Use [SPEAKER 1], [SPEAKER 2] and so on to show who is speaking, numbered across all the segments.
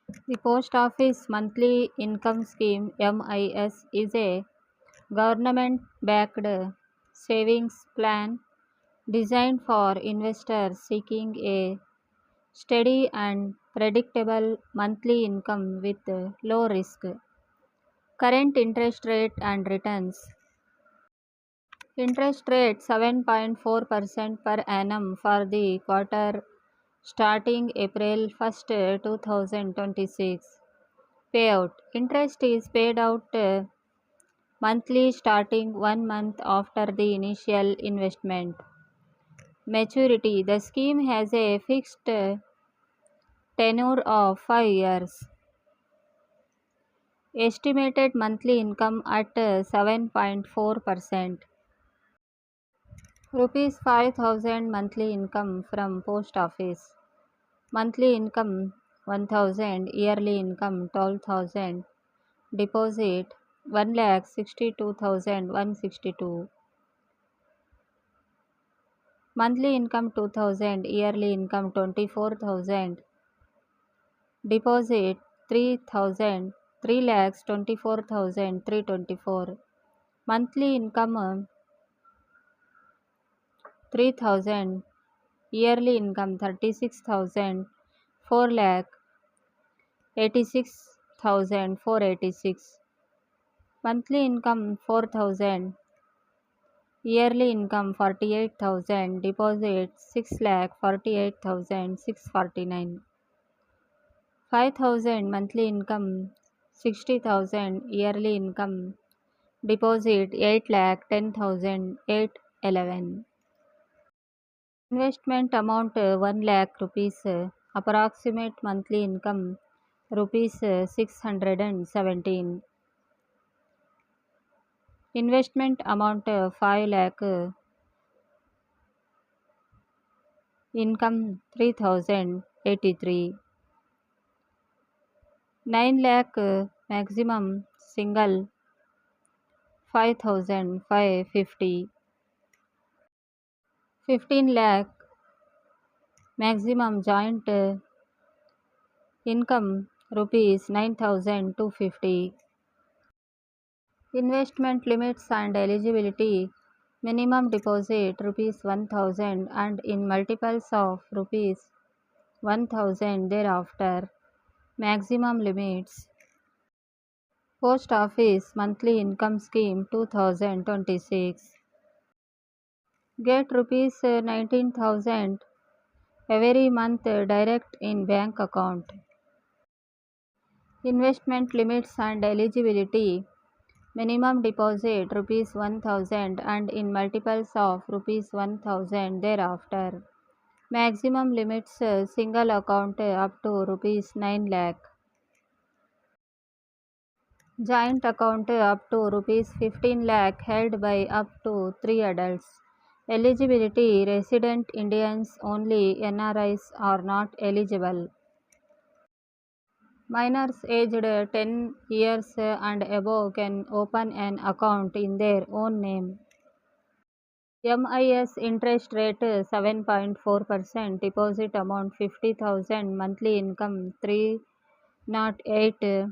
[SPEAKER 1] The Post Office Monthly Income Scheme (MIS) is a government backed savings plan designed for investors seeking a steady and predictable monthly income with low risk. Current interest rate and returns. Interest rate 7.4% per annum for the quarter starting April 1st, 2026. Payout. Interest is paid out monthly starting 1 month after the initial investment. Maturity. The scheme has a fixed tenure of 5 years. Estimated monthly income at 7.4%. Rupees 5,000 monthly income from post office. Monthly income 1,000, yearly income 12,000. Deposit 1,62,162. Monthly income 2,000, yearly income 24,000. Deposit 3,000, 3,24,324. Monthly income 3,000, yearly income 36,000, 4,86,486. Monthly income 4,000, yearly income 48,000, deposit 6,48,649. 5,000 monthly income 60,000, yearly income deposit 8,10,811. Investment amount 1 lakh rupees. Approximate monthly income rupees 617. Investment amount 5 lakh. Income 3,083. 9 lakh maximum single 5,550. 15 lakh maximum joint income rupees 9,250. Investment limits and eligibility. Minimum deposit rupees 1,000 and in multiples of rupees 1,000 thereafter. Maximum limits. Post Office Monthly Income Scheme 2026. Get rupees 19,000 every month direct in bank account. Investment limits and eligibility. Minimum deposit rupees 1,000 and in multiples of rupees 1,000 thereafter. Maximum limits single account up to rupees 9 lakh. Joint account up to rupees 15 lakh held by up to 3 adults. Eligibility. Resident Indians only. NRIs are not eligible. Minors aged 10 years and above can open an account in their own name. MIS interest rate 7.4%. Deposit amount 50,000. Monthly income 308.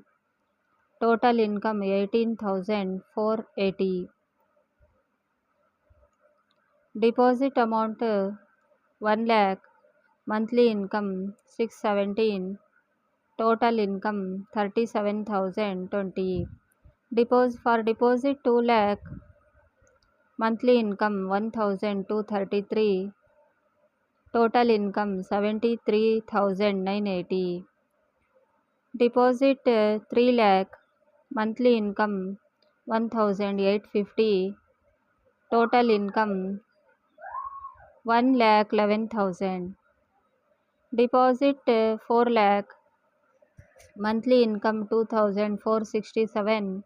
[SPEAKER 1] Total income 18,480. Deposit amount 1 lakh. Monthly income 617. Total income 37,020. Deposit 2 lakh. Monthly income 1,233. Total income 73,980. Deposit 3 lakh. Monthly income 1,850. Total income 1,11,000. Deposit 4 lakh. Monthly income 2,467.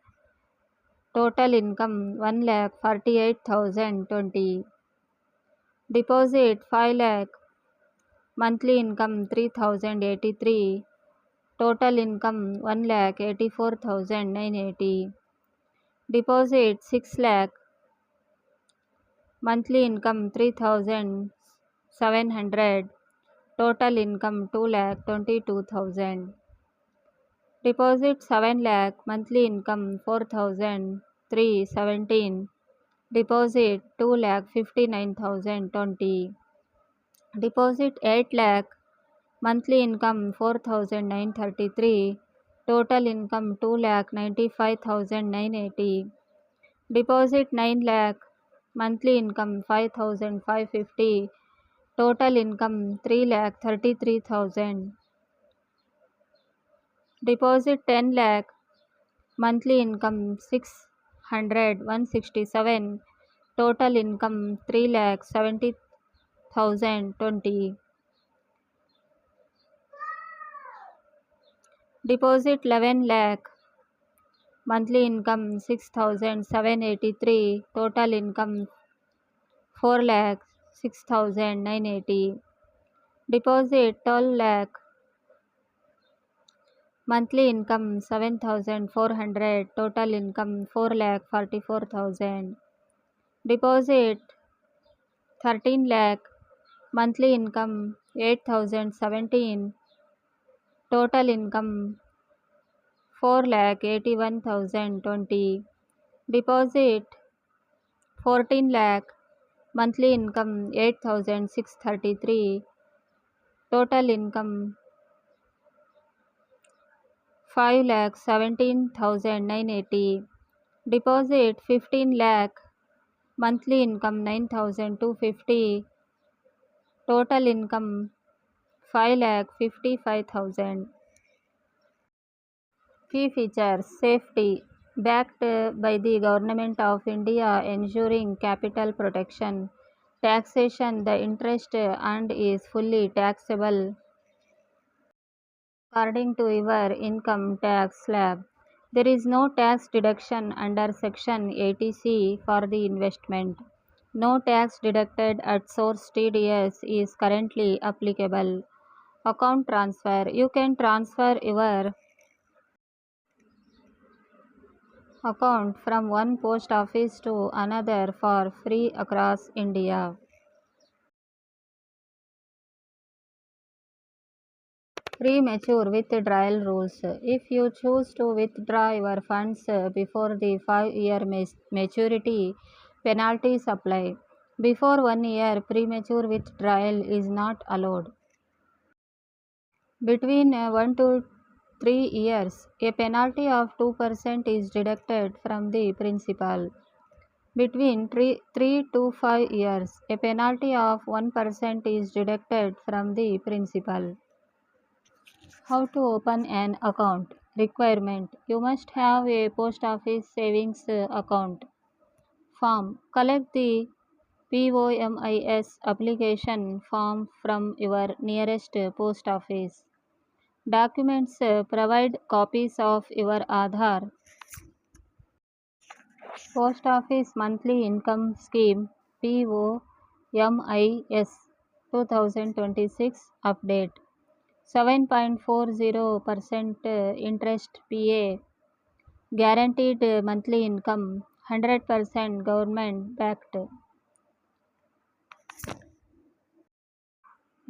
[SPEAKER 1] Total income 1,48,020. Deposit 5 lakh. Monthly income 3,083. Total income 1,84,980. Deposit 6 lakh. Monthly income 3,700. Total income 2,22,000. Deposit 7 lakh, monthly income 4,317. Deposit 2 lakh 59,020. Deposit 8 lakh, monthly income 4,933. Total income 2 lakh 95,980. Deposit 9 lakh, monthly income 5,550. Total income 3 lakh 33,000. Deposit 10 lakh, monthly income 167. Total income 3 lakh 70,020. Deposit 11 lakh, monthly income 6,783. Total income 4 lakh 6,980. Deposit 12 lakh, monthly income 7,400. Total income 4 lakh 44,000. Deposit 13 lakh, monthly income 8,017. Total income 4 lakh 81,020. Deposit 14 lakh, monthly income 8,633. Total income 5 lakh 17,980. Deposit 15 lakh, monthly income 9,250. Total income 5 lakh 55,000. Key features: safety, backed by the Government of India, ensuring capital protection. Taxation, the interest earned is fully taxable according to your income tax slab. There is no tax deduction under Section 80C for the investment. No tax deducted at source TDS is currently applicable. Account transfer. You can transfer your account from one post office to another for free across India. Premature withdrawal rules. If you choose to withdraw your funds before the 5-year maturity, penalties apply. Before 1 year, premature withdrawal is not allowed. Between 1 to 3 years, a penalty of 2% is deducted from the principal. Between 3 to 5 years, a penalty of 1% is deducted from the principal. How to open an account? Requirement: you must have a post office savings account. Form: collect the POMIS application form from your nearest post office. Documents: provide copies of your Aadhaar. Post Office Monthly Income Scheme POMIS 2026 update. 7.40% interest PA. Guaranteed monthly income. 100% government backed.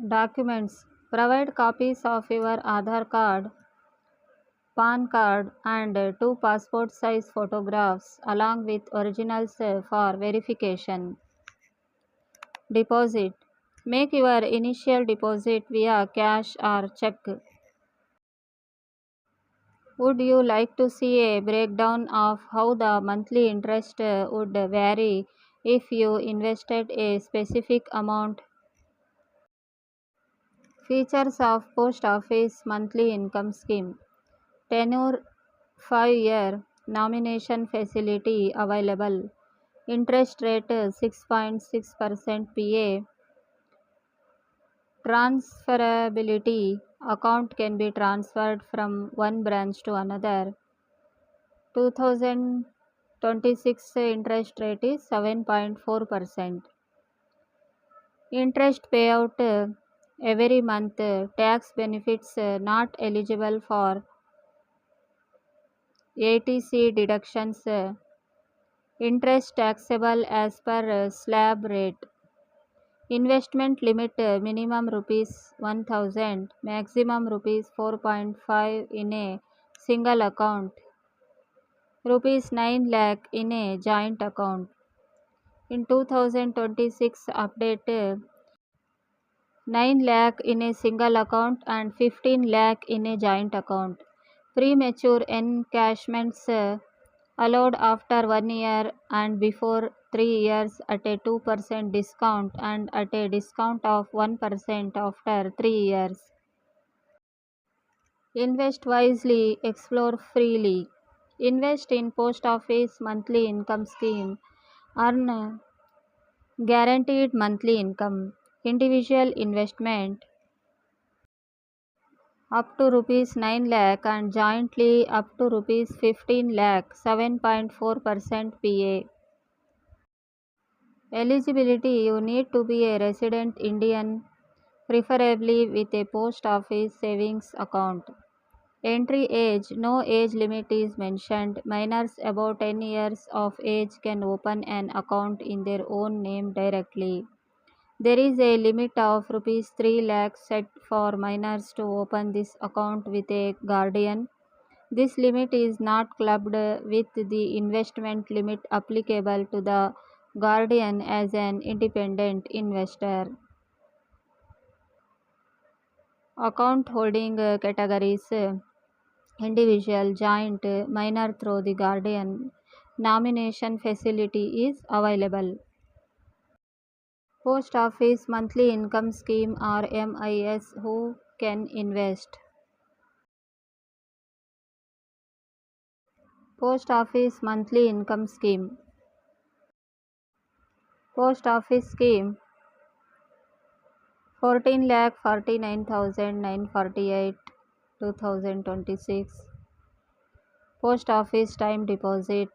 [SPEAKER 1] Documents: provide copies of your Aadhaar card, PAN card, and 2 passport size photographs along with originals for verification. Deposit: make your initial deposit via cash or check. Would you like to see a breakdown of how the monthly interest would vary if you invested a specific amount? Features of Post Office Monthly Income Scheme. Tenure 5-year. Nomination facility available. Interest rate 6.6% PA. Transferability: account can be transferred from one branch to another. 2026 interest rate is 7.4%. Interest payout every month. Tax benefits not eligible for ATC deductions. Interest taxable as per slab rate. Investment limit: minimum rupees 1,000, maximum rupees 4.5 in a single account, rupees 9 lakh in a joint account. In 2026 update, 9 lakh in a single account and 15 lakh in a joint account. Premature encashments allowed after 1 year and before 3 years at a 2% discount and at a discount of 1% after 3 years. Invest wisely, explore freely. Invest in post office monthly income scheme. Earn guaranteed monthly income. Individual investment up to rupees 9 lakh and jointly up to rupees 15 lakh 7.4% PA. Eligibility: you need to be a resident Indian, preferably with a post office savings account. Entry age: no age limit is mentioned. Minors above 10 years of age can open an account in their own name directly. There is a limit of rupees 3 lakhs set for minors to open this account with a guardian. This limit is not clubbed with the investment limit applicable to the guardian as an independent investor. Account holding categories: individual, joint, minor through the guardian. Nomination facility is available. Post Office Monthly Income Scheme or MIS. Who can invest? Post Office Monthly Income Scheme. Post Office Scheme 14,49,948 2026. Post Office Time Deposit.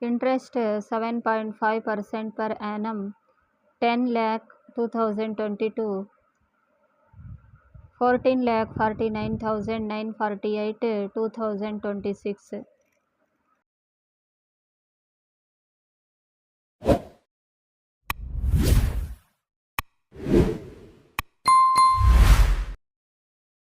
[SPEAKER 1] Interest 7.5% per annum. 10 lakh 2022. 14,49,948 2026.